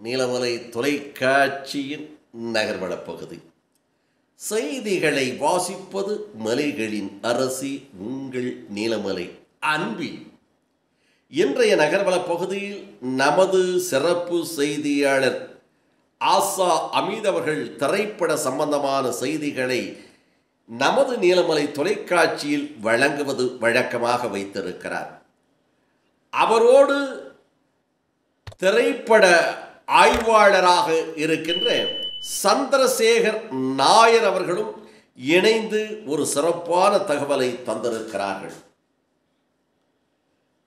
நீலமலை தொலைக்காட்சியின் நகர்வளப் பகுதி. செய்திகளை வாசிப்பது மலைகளின் அரசி உங்கள் நீலமலை அன்பி. இன்றைய நகர்வளப் பகுதியில் நமது சிறப்பு செய்தியாளர் ஆசா அமீத் அவர்கள் திரைப்பட சம்பந்தமான செய்திகளை நமது நீலமலை தொலைக்காட்சியில் வழங்குவது வழக்கமாக வைத்திருக்கிறார். அவரோடு திரைப்பட ஆய்வாளராக இருக்கின்ற சந்திரசேகர் நாயர் அவர்களும் இணைந்து ஒரு சிறப்பான தகவலை தந்திருக்கிறார்கள்.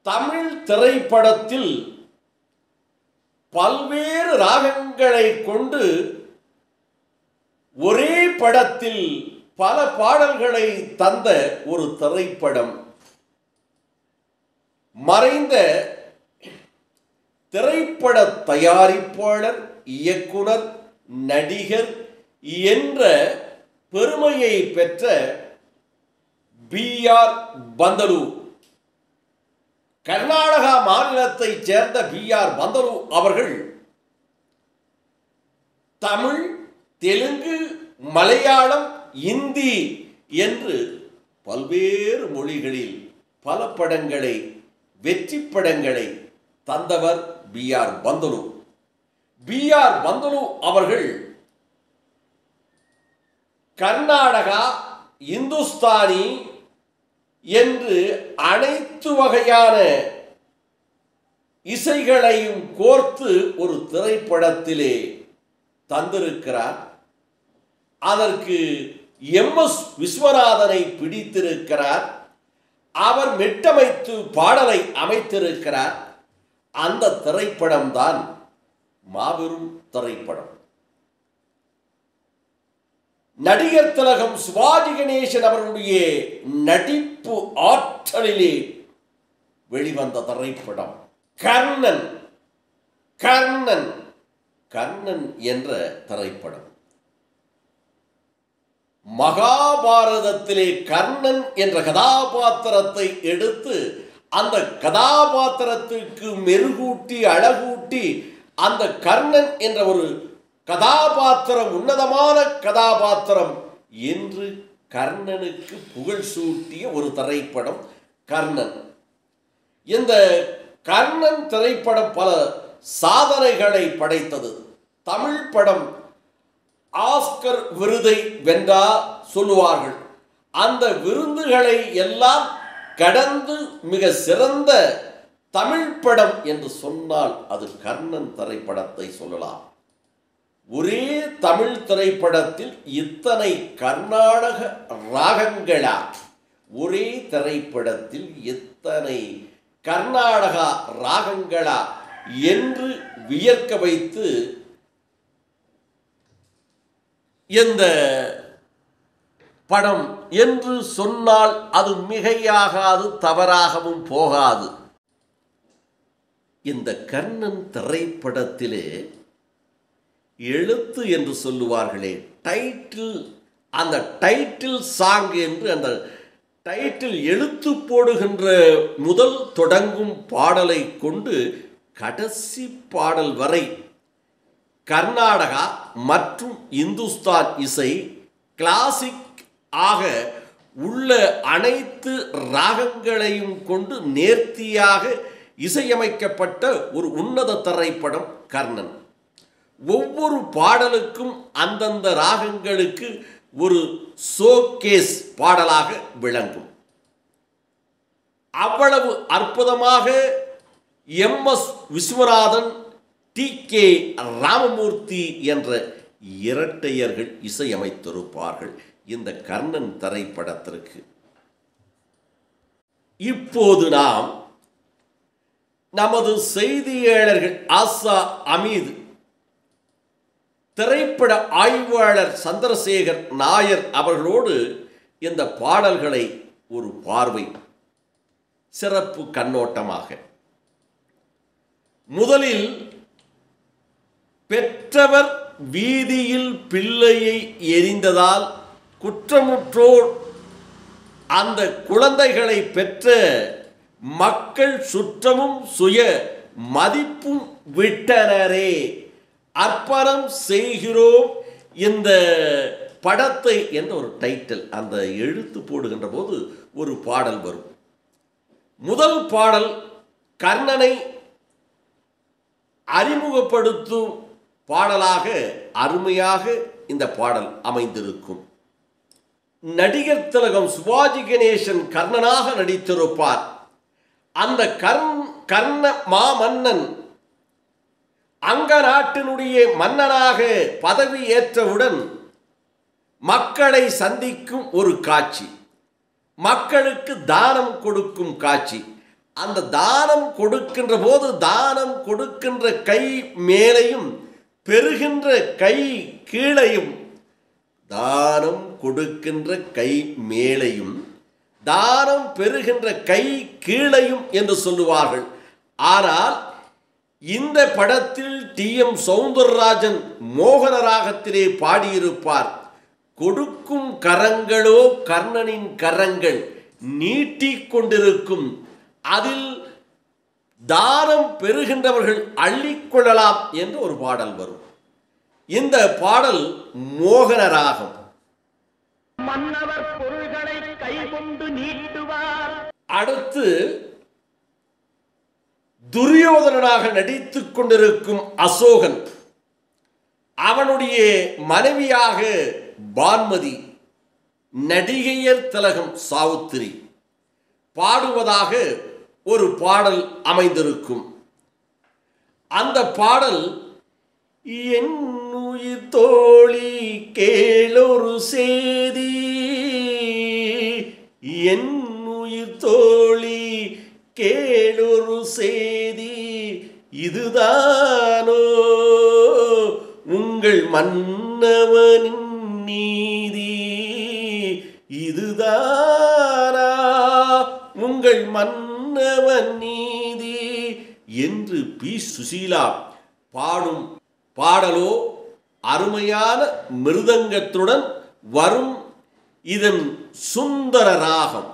தமிழ் திரைப்படத்தில் பல்வேறு ராகங்களை கொண்டு ஒரே படத்தில் பல பாடல்களை தந்த ஒரு திரைப்படம். மறைந்த திரைப்பட தயாரிப்பாளர், இயக்குனர், நடிகர் என்ற பெருமையை பெற்ற B.R. பந்தலு, கர்நாடகா மாநிலத்தைச் சேர்ந்த B.R. பந்தலு அவர்கள் தமிழ், தெலுங்கு, மலையாளம், இந்தி என்று பல்வேறு மொழிகளில் பல படங்களை, வெற்றி படங்களை தந்தவர் B.R. பந்தலு. B.R. பந்தலு அவர்கள் கர்நாடகா, இந்துஸ்தானி என்று அனைத்து வகையான இசைகளையும் கோர்த்து ஒரு திரைப்படத்திலே தந்திருக்கிறார். அதற்கு M.S. விஸ்வநாதனை பிடித்திருக்கிறார். அவர் மெட்டமைத்து பாடலை அமைத்திருக்கிறார். அந்த திரைப்படம்தான் மாபெரும் திரைப்படம். நடிகர் திலகம் சிவாஜி கணேசன் அவர்களுடைய நடிப்பு ஆற்றலிலே வெளிவந்த திரைப்படம் கர்ணன். கர்ணன் கர்ணன் என்ற திரைப்படம் மகாபாரதத்திலே கர்ணன் என்ற கதாபாத்திரத்தை எடுத்து அந்த கதாபாத்திரத்திற்கு மெருகூட்டி அழகூட்டி அந்த கர்ணன் என்ற ஒரு கதாபாத்திரம் உன்னதமான கதாபாத்திரம் என்று கர்ணனுக்கு புகழ் சூட்டிய ஒரு திரைப்படம் கர்ணன். இந்த கர்ணன் திரைப்படம் பல சாதனைகளை படைத்தது. தமிழ் படம் ஆஸ்கர் விருதை வென்றா சொல்லுவார்கள். அந்த விருதுகளை எல்லாம் கடந்து மிக சிறந்த தமிழ் படம் என்று சொன்னால் அது கர்ணன் திரைப்படத்தை சொல்லலாம். ஒரே தமிழ் திரைப்படத்தில் இத்தனை கர்நாடக ராகங்களா? ஒரே திரைப்படத்தில் எத்தனை கர்நாடகா ராகங்களா என்று வியர்க்க வைத்து இந்த படம் என்று சொன்னால் அது மிகையாகாது, தவறாகவும் போகாது. இந்த கர்ணன் திரைப்படத்திலே எழுத்து என்று சொல்லுவார்களே, டைட்டில், அந்த டைட்டில் சாங் என்று அந்த டைட்டில் எழுத்து போடுகின்ற முதல் தொடங்கும் பாடலை கொண்டு கடைசி பாடல் வரை கர்நாடகா மற்றும் இந்துஸ்தான் இசை கிளாசிக் ஆக உள்ள அனைத்து ராகங்களையும் கொண்டு நேர்த்தியாக இசையமைக்கப்பட்ட ஒரு உன்னத திரைப்படம் கர்ணன். ஒவ்வொரு பாடலுக்கும் அந்தந்த ராகங்களுக்கு ஒரு ஷோகேஸ் பாடலாக விளங்கும். அவ்வளவு அற்புதமாக M.S. விஸ்வநாதன், T.K. ராமமூர்த்தி என்ற இரட்டையர்கள் இசையமைத்திருப்பார்கள் இந்த கர்ணன் திரைப்படத்திற்கு. இப்போது நாம் நமது செய்தியாளர்கள் ஆசா அமீத், திரைப்பட ஆய்வாளர் சந்திரசேகர் நாயர் அவர்களோடு இந்த பாடல்களை ஒரு பார்வை, சிறப்பு கண்ணோட்டமாக. முதலில் பெற்றவர் வீதியில் பிள்ளையை எரிந்ததால் குற்றமுற்றோர் அந்த குழந்தைகளை பெற்ற மக்கள் சுற்றமும் சுய மதிப்பும் விட்டனரே அர்ப்பணம் செய்கிறோம் இந்த படத்தை என்ற ஒரு டைட்டில் அந்த எழுத்து போடுகின்ற போது ஒரு பாடல் வரும். முதல் பாடல் கர்ணனை அறிமுகப்படுத்தும் பாடலாக அருமையாக இந்த பாடல் அமைந்திருக்கும். நடிகர் திலகம் சிவாஜி கணேசன் கர்ணனாக நடித்திருப்பார். அந்த கர்ண மாமன்னன் அங்க நாட்டினுடைய மன்னனாக பதவி ஏற்றவுடன் மக்களை சந்திக்கும் ஒரு காட்சி, மக்களுக்கு தானம் கொடுக்கும் காட்சி. அந்த தானம் கொடுக்கின்ற போது தானம் கொடுக்கின்ற கை மேலையும் பெறுகின்ற கை கீழையும், தானம் கொடுக்கின்ற கை மேலையும் தானம் பெறுகின்ற கை கீழையும் என்று சொல்லுவார்கள். ஆனால் இந்த படத்தில் டி.எம். சௌந்தரராஜன் மோகன ராகத்திலே பாடியிருப்பார். கொடுக்கும் கரங்களோ கர்ணனின் கரங்கள் நீட்டிக் கொண்டிருக்கும், அதில் தானம் பெறுகின்றவர்கள் அள்ளிக்கொள்ளலாம் என்று ஒரு பாடல் வரும். இந்த பாடல் மோகன ராகம். மன்னவர் பொருள்களை கைகொண்டு நீட்டுவார். அடுத்து துரியோதனனாக நடித்துக் கொண்டிருக்கும் அசோகன், அவனுடைய மனைவியாக பான்மதி, நடிகையர் திலகம் சாவுத்திரி பாடுவதாக ஒரு பாடல் அமைந்திருக்கும். அந்த பாடல் என் உயிர் தோழி கேளொரு சேதி, என் உயிர் தோழி கேளொரு சேதி, இதுதானோ உங்கள் மன்னவனின் நீதி, இதுதானா உங்கள் மன்னவன் நீதி என்று பி. சுசீலா பாடும் பாடலோ அருமையான மிருதங்கத்துடன் வரும். இதன் சுந்தர ராகம்.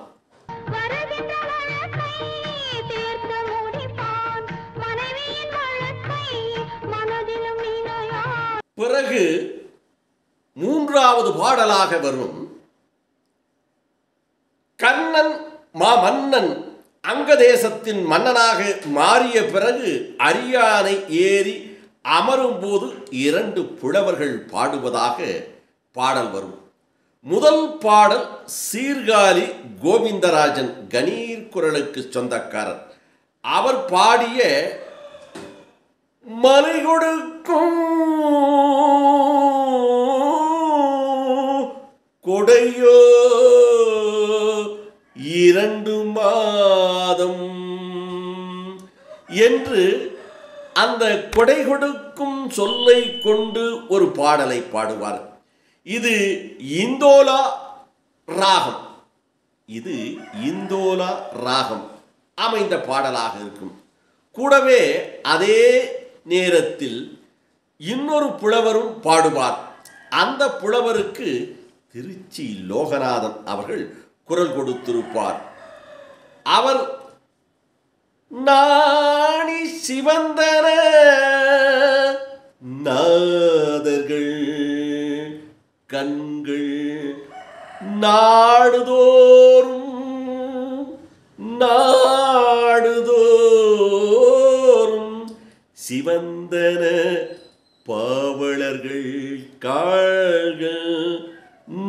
பிறகு மூன்றாவது பாடலாக வரும். கர்ணன் மாமன்னன் அங்க தேசத்தின் மன்னனாக மாறிய பிறகு அரியானை ஏறி அமரும் போது இரண்டு புலவர்கள் பாடுவதாக பாடல் வரும். முதல் பாடல் சீர்காழி கோவிந்தராஜன் கணீர் குரலுக்கு சொந்தக்காரர். அவர் பாடிய மலை கொடுக்கும் கொடையோ இரண்டு மாதம் என்று அந்த கொடை கொடுக்கும் சொல்லை கொண்டு ஒரு பாடலை பாடுவார். இது இந்தோலா ராகம், இது இந்தோலா ராகம் அமைந்த பாடலாக இருக்கும். கூடவே அதே நேரத்தில் இன்னொரு புலவரும் பாடுவார். அந்த புலவருக்கு திருச்சி லோகநாதன் அவர்கள் குரல் கொடுத்திருப்பார். அவர் நாணி சிவந்தன நாதர்கள் கண்கள் நாடுதோறும் நாடுதோறும் சிவந்தன பாவலர்கள் காள்கள்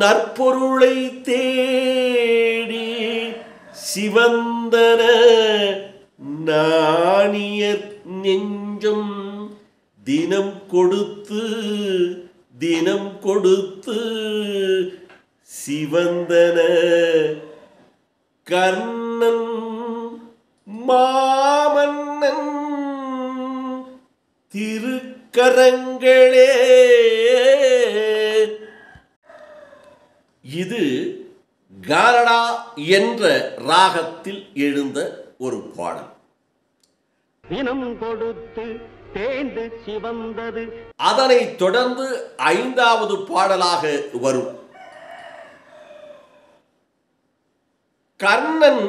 நற்பொருளை தேடி சிவந்தன நாணியர் நெஞ்சம் தினம் கொடுத்து தினம் கொடுத்து சிவந்தன கர்ணன் மாமன்னன் திருக்கரங்களே. இது காரடா என்ற ராகத்தில் எழுந்த ஒரு பாடல். தினம் கொடுத்து தேர்ந்து சிவந்தது. அதனைத் தொடர்ந்து ஐந்தாவது பாடலாக வரும். கர்ணன்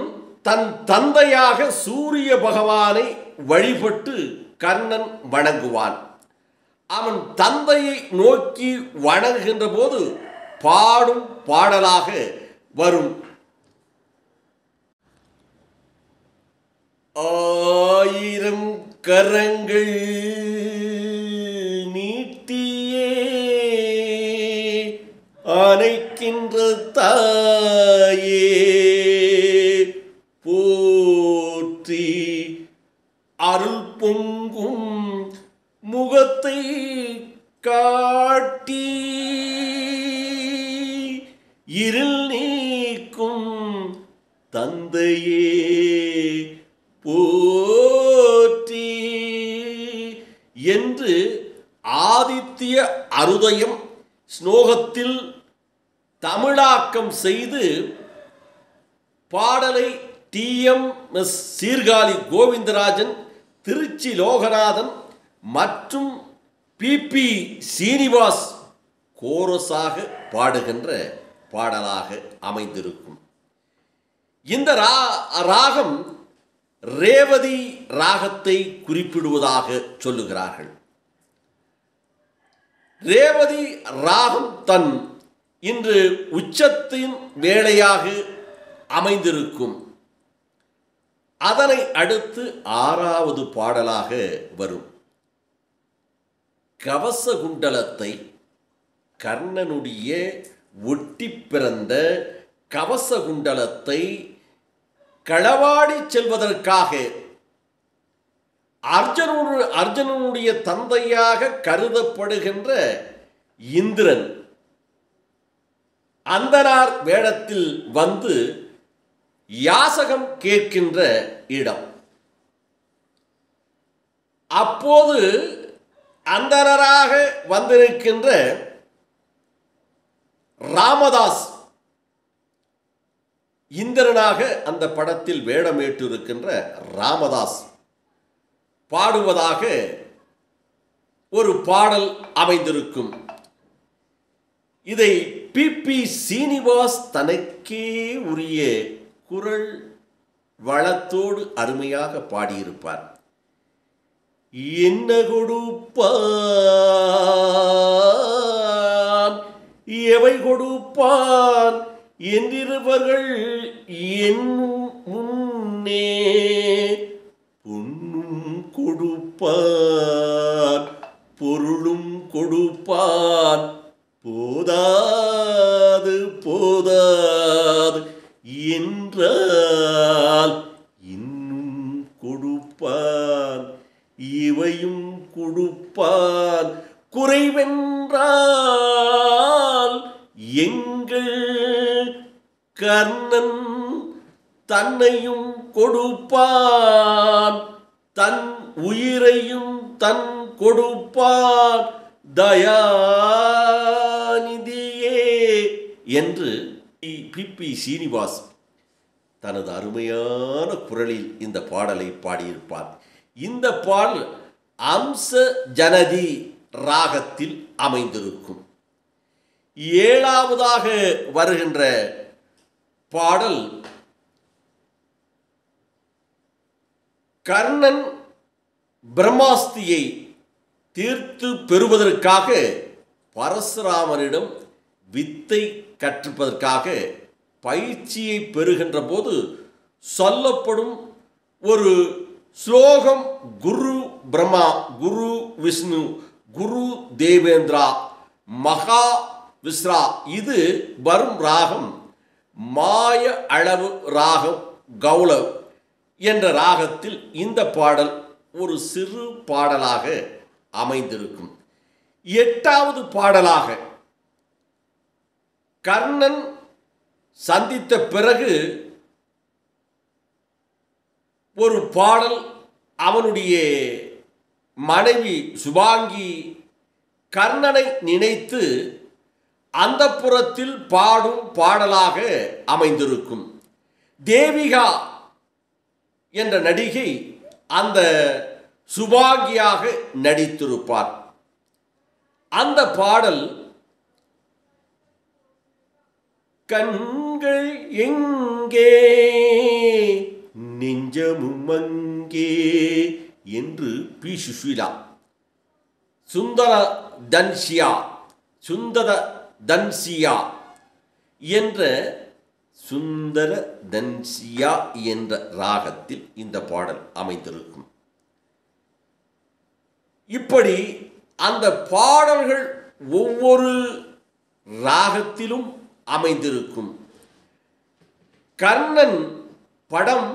தன் தந்தையாக சூரிய பகவானை வழிபட்டு கர்ணன் வணங்குவான். அவன் தந்தையை நோக்கி வணங்குகின்ற போது பாடும் பாடலாக வரும். ஆயிரம் கரங்கள் நீட்டியே அணைக்கின்ற தாயே போற்றி, அருள் பொங்கும் முகத்தை காட்டி இருள் நீக்கும் தந்தையே போற்றி என்று ஆதித்ய அருதயம் ஸ்லோகத்தில் தமிழாக்கம் செய்து பாடலை TMS சீர்காழி கோவிந்தராஜன், திருச்சி லோகநாதன் மற்றும் PP சீனிவாஸ் கோரஸாக பாடுகின்ற பாடலாக அமைந்திருக்கும். இந்த ராகம் ரேவதி ராகத்தை குறிப்பிடுவதாக சொல்லுகிறார்கள். ரேவதி ராகம் தன் இன்று உச்சத்தின் வேளையாக அமைந்திருக்கும். அதனை அடுத்து 6வது பாடலாக வரும். கவசகுண்டலத்தை கர்ணனுடைய ஒட்டி பிறந்த கவசகுண்டலத்தை களவாடி செல்வதற்காக அர்ஜுனனுடைய தந்தையாக கருதப்படுகின்ற இந்திரன் அந்தனார் வேடத்தில் வந்து யாசகம் கேட்கின்ற இடம். அப்போது அந்தனராக வந்திருக்கின்ற ராமதாஸ் இந்திரனாக அந்த படத்தில் வேடமேற்றிருக்கின்ற ராமதாஸ் பாடுவதாக ஒரு பாடல் அமைந்திருக்கும். இதை PP சீனிவாஸ் தனக்கே உரிய குரல் வளத்தோடு அருமையாக பாடியிருப்பார். என்ன கொடுப்பான் எவை கொடுப்பான் என்றிருவர்கள் என் முன்னே பொன்னும் கொடுப்பான் பொருளும் கொடுப்பான் போதாது போதாது என்றால் இன்னும் கொடுப்பான் இவையும் கொடுப்பான் குறைவென்றால் எங்கள் கர்ணன் தன்னையும் கொடுப்பான் தன் உயிரையும் தன் கொடுப்பான் தயாநிதியே என்று PP சீனிவாஸ் தனது அருமையான குரலில் இந்த பாடலை பாடியிருப்பார். இந்த பாடல் அம்ச ஜனதி ராகத்தில் அமைந்திருக்கும். 7வதாக வருகின்ற பாடல் கர்ணன் பிரம்மாஸ்தியை தீர்த்து பெறுவதற்காக பரசுராமனிடம் வித்தை கற்றுப்பதற்காக பயிற்சியை பெறுகின்ற போது சொல்லப்படும் ஒரு ஸ்லோகம். குரு பிரம்மா, குரு விஷ்ணு, குரு தேவேந்திரா, மகா விஸ்ரா. இது வரும் ராகம் மாய அளவு ராகம் கௌளவ் என்ற ராகத்தில் இந்த பாடல் ஒரு சிறு பாடலாக அமைந்திருக்கும். 8வது பாடலாக கர்ணன் சந்தித்த பிறகு ஒரு பாடல் அவனுடைய மனைவி சுபாங்கி கர்ணனை நினைத்து அந்தப்புறத்தில் பாடும் பாடலாக அமைந்திருக்கும். தேவிகா என்ற நடிகை அந்த சுபாங்கியாக நடித்திருப்பார். அந்த பாடல் கண்கள் எங்கே நெஞ்சமும் அங்கே என்று பி. சுஷீலா சுந்தர தன்சியா சுந்தர தன்சியா என்ற சுந்தர தன்சியா என்ற ராகத்தில் இந்த பாடல் அமைந்திருக்கும். இப்படி அந்த பாடல்கள் ஒவ்வொரு ராகத்திலும் அமைந்திருக்கும். கர்ணன் படம்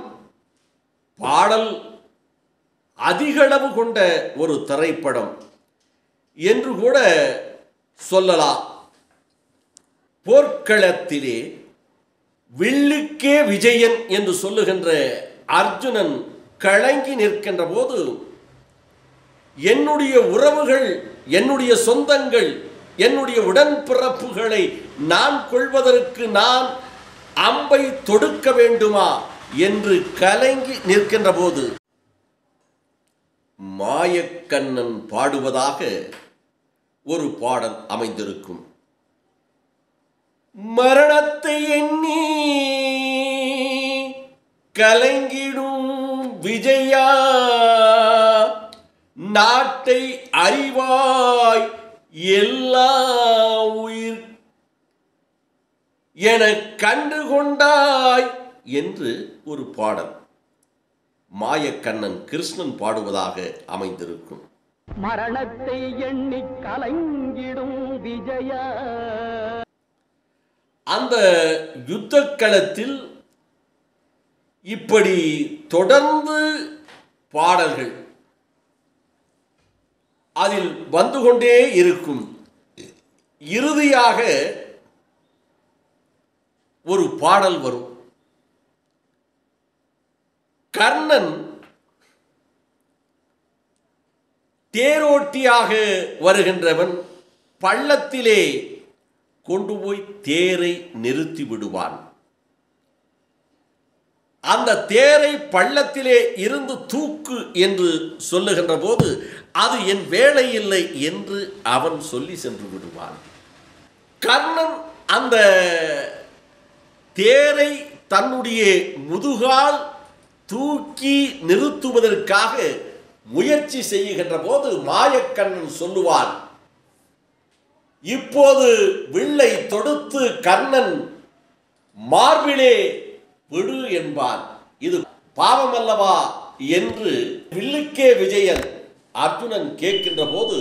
பாடல் அதிகளவு கொண்ட ஒரு திரைப்படம் என்று கூட சொல்லலாம். போர்க்களத்திலே வில்லுக்கே விஜயன் என்று சொல்லுகின்ற அர்ஜுனன் கலங்கி நிற்கின்ற போது, என்னுடைய உறவுகள், என்னுடைய சொந்தங்கள், என்னுடைய உடன்பிறப்புகளை நான் கொள்வதற்கு நான் அம்பை தொடுக்க வேண்டுமா என்று கலங்கி நிற்கின்ற போது மாயக்கண்ணன் பாடுவதாக ஒரு பாடல் அமைந்திருக்கும். மரணத்தை எண்ணி கலங்கிடும் விஜயா, நாட்டை அறிவாய் எல்லா உயிர் என கண்டு கொண்டாய் என்று ஒரு பாடல் மாயக்கண்ணன் கிருஷ்ணன் பாடுவதாக அமைந்திருக்கும். மரணத்தை எண்ணி கலங்கிடும் விஜயா. அந்த யுத்த களத்தில் இப்படி தொடர்ந்து பாடல்கள் அதில் வந்து கொண்டே இருக்கும். இறுதியாக ஒரு பாடல் வரும். கர்ணன் தேரோட்டியாக வருகின்றவன் பள்ளத்திலே கொண்டு போய் தேரை நிறுத்தி விடுவான். அந்த தேரை பள்ளத்திலே இருந்து தூக்கு என்று சொல்லுகின்ற போது, அது என் வேலை இல்லை என்று அவன் சொல்லி சென்று விடுவான். கர்ணன் அந்த தேரை தன்னுடைய முதுகால் தூக்கி நிறுத்துவதற்காக முயற்சி செய்கின்ற போது மாயக்கண்ணன் சொல்லுவான், இப்போது வில்லை தொடுத்து கர்ணன் மார்பிலே விடு என்பான். இது பாவமல்லவா என்று வில்லுக்கே விஜயன் அர்ஜுனன் கேட்கின்ற போது,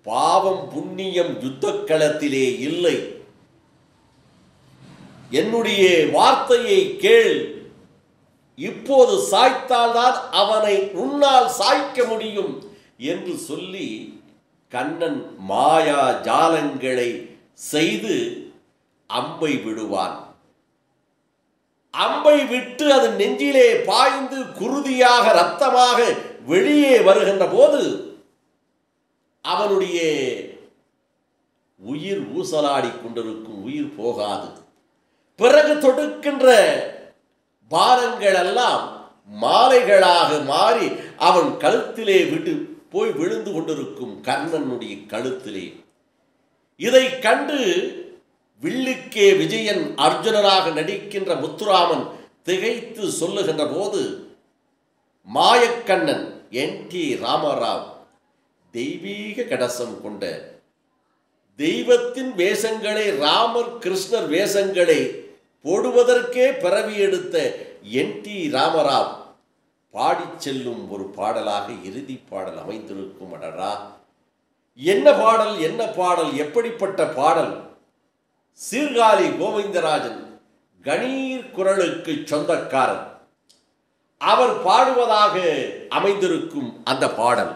பாவம் புண்ணியம் யுத்த களத்திலே இல்லை, என்னுடைய வார்த்தையை கேள், இப்போது சாய்த்தால்தான் அவனை உன்னால் சாய்க்க முடியும் என்று சொல்லி கண்ணன் மாயா ஜாலங்களை செய்து அம்பை விடுவான். அம்பை விட்டு அது நெஞ்சிலே பாய்ந்து குருதியாக இரத்தமாக வெளியே வருகின்ற போது அவனுடைய உயிர் ஊசலாடி கொண்டிருக்கும், உயிர் போகாது. பிறகு தொடுக்கின்ற பாரங்கள் எல்லாம் மாலைகளாக மாறி அவன் கழுத்திலே விட்டு போய் விழுந்து கொண்டிருக்கும், கர்ணனுடைய கழுத்திலே. இதை கண்டு வில்லுக்கே விஜயன் அர்ஜுனனாக நடிக்கின்ற முத்துராமன் திகைத்து சொல்லுகின்ற போது, மாயக்கண்ணன் என்.டி. ராமராவ் தெய்வீக கடசம் கொண்ட தெய்வத்தின் வேஷங்களை, ராமர் கிருஷ்ணர் வேஷங்களை போடுவதற்கே பிறவி எடுத்த என்.டி. ராமராவ் பாடிச் செல்லும் ஒரு பாடலாக இறுதி பாடல் அமைந்திருக்கும். அடடா, என்ன பாடல், என்ன பாடல், எப்படிப்பட்ட பாடல்! சீர்காழி கோவிந்தராஜன் கணீர் குரலுக்கு சொந்தக்காரன். அவர் பாடுவதாக அமைந்திருக்கும் அந்த பாடல்.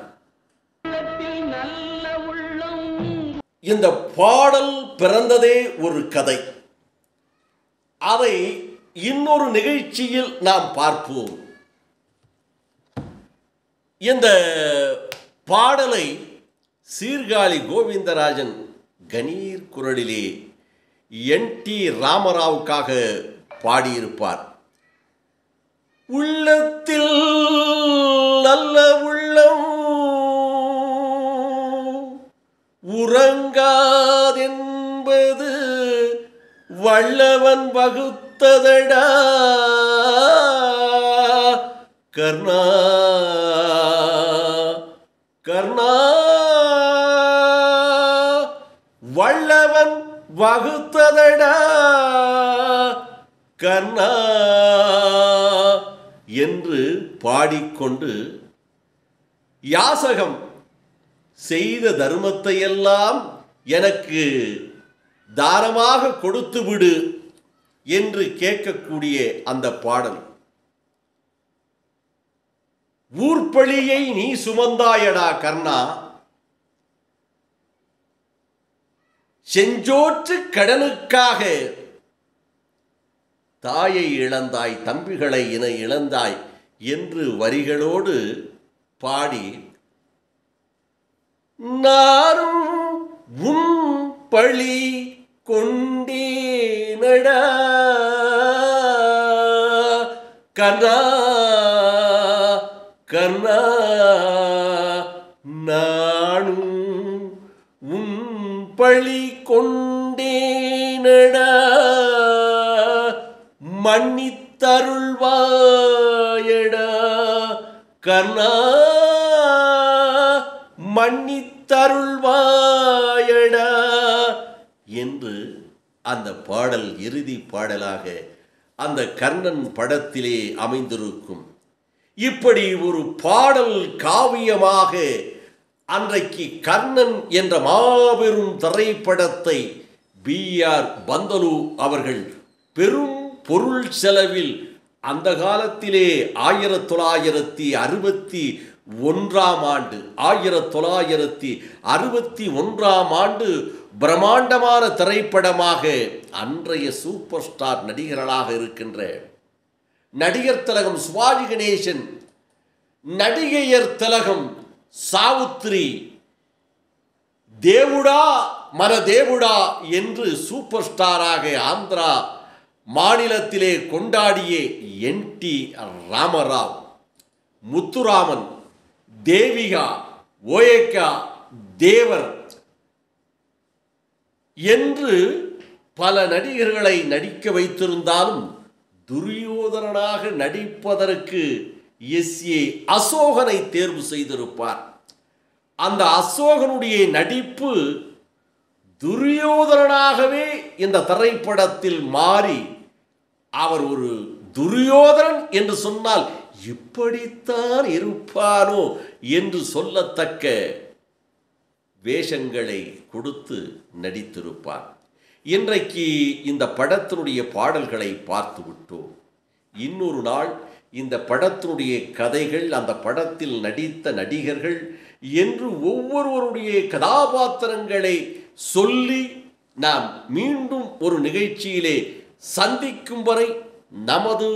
இந்த பாடல் பிறந்ததே ஒரு கதை. அதை இன்னொரு நிகழ்ச்சியில் நாம் பார்ப்போம். இந்த பாடலை சீர்காழி கோவிந்தராஜன் கணீர் குரலிலே என்.டி. ராமராவுக்காக பாடியிருப்பார். உள்ளத்தில் நல்ல உள்ளம் உறங்காதென்பது வல்லவன் வகுத்ததடா கர்ணா கர்ணா வகுத்ததடா கண்ணா என்று பாடிக்கொண்டு யாசகம் செய்த தர்மத்தை எல்லாம் எனக்கு தானமாக கொடுத்து விடு என்று கேட்கக்கூடிய அந்த பாடல். ஊர்பழியை நீ சுமந்தாயடா கர்ணா, செஞ்சோற்று கடனுக்காக தாயை இழந்தாய், தம்பிகளை இழந்தாய் என்று வரிகளோடு பாடி, நானும் உன் பழி கொண்டேனடா கர்ணா கர்ணா, நானும் உன் பழி கொண்டேனடா, மன்னித்தருள்வாயடா கர்ணா, மன்னித்தருள்வாயடா என்று அந்த பாடல் இறுதி பாடலாக அந்த கர்ணன் படத்திலே அமைந்திருக்கும். இப்படி ஒரு பாடல் காவியமாக அன்றைக்கு கர்ணன் என்ற மாபெரும் திரைப்படத்தை B.R. பந்தலு அவர்கள் பெரும் பொருள் செலவில் அந்த காலத்திலே 1961 ஆண்டு பிரம்மாண்டமான திரைப்படமாக அன்றைய சூப்பர் ஸ்டார் நடிகர்களாக இருக்கின்ற நடிகர் திலகம் சிவாஜி கணேசன், நடிகையர் திலகம் சாவுத்ரி, தேவுடா மன தேவுடா என்று சூப்பர் ஸ்டாராக ஆந்திரா மாநிலத்திலே கொண்டாடிய NT ராமராவ், முத்துராமன், தேவிகா, ஓயக்கா, தேவர் என்று பல நடிகர்களை நடிக்க வைத்திருந்தாலும் துரியோதனனாக நடிப்பதற்கு S.A. அசோகனை தேர்வு செய்திருப்பார். அந்த அசோகனுடைய நடிப்பு துரியோதனனாகவே இந்த திரைப்படத்தில் மாறி அவர் ஒரு துரியோதனன் என்று சொன்னால் இப்படித்தான் இருப்பானோ என்று சொல்லத்தக்க வேஷங்களை கொடுத்து நடித்திருப்பார். இன்றைக்கு இந்த படத்தினுடைய பாடல்களை பார்த்து விட்டோம். இன்னொரு நாள் இந்த படத்தினுடைய கதைகள், அந்த படத்தில் நடித்த நடிகர்கள் என்று ஒவ்வொருவருடைய கதாபாத்திரங்களை சொல்லி நாம் மீண்டும் ஒரு நிகழ்ச்சியிலே சந்திக்கும் வரை நமது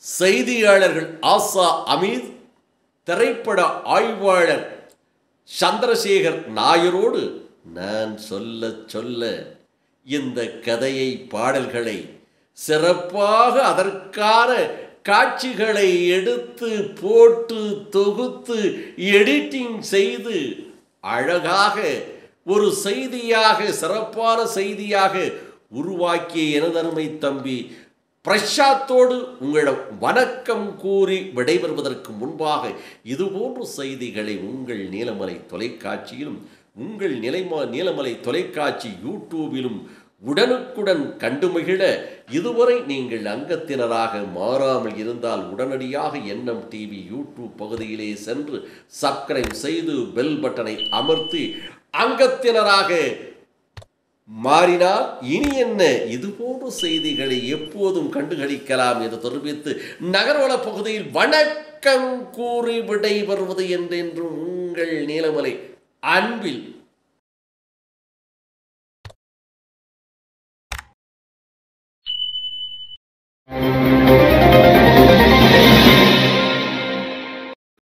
செய்தியாளர்கள் ஆசா அமீத், திரைப்பட ஆய்வாளர் சந்திரசேகர் நாயரோடு நான் சொல்ல சொல்ல இந்த கதையை, பாடல்களை சிறப்பாக அதற்கான காட்சிகளை எடுத்து போட்டு தொகுத்து எடிட்டிங் செய்து அழகாக ஒரு செய்தியாக, சிறப்பான செய்தியாக உருவாக்கிய எனதருமை தம்பி பிரசாத்தோடு உங்களிடம் வணக்கம் கூறி விடைபெறுவதற்கு முன்பாக இதுபோன்ற செய்திகளை உங்கள் நீலமலை தொலைக்காட்சியிலும் உங்கள் நீலமலை தொலைக்காட்சி யூடியூபிலும் உடனுக்குடன் கண்டு மகிழ இதுவரை நீங்கள் அங்கத்தினராக மாறாமல் இருந்தால் உடனடியாக என்எம் டிவி யூடியூப் பகுதியிலே சென்று சப்ஸ்கிரைப் செய்து பெல் பட்டனை அமர்த்தி அங்கத்தினராக மாறினால் இனி என்ன இதுபோன்ற செய்திகளை எப்போதும் கண்டுகளிக்கலாம் என்று தெரிவித்து நகர்வள பகுதியில் வணக்கம் கூறி விடைபெறுவது என்றென்றும் உங்கள் நீலமலை அன்பில்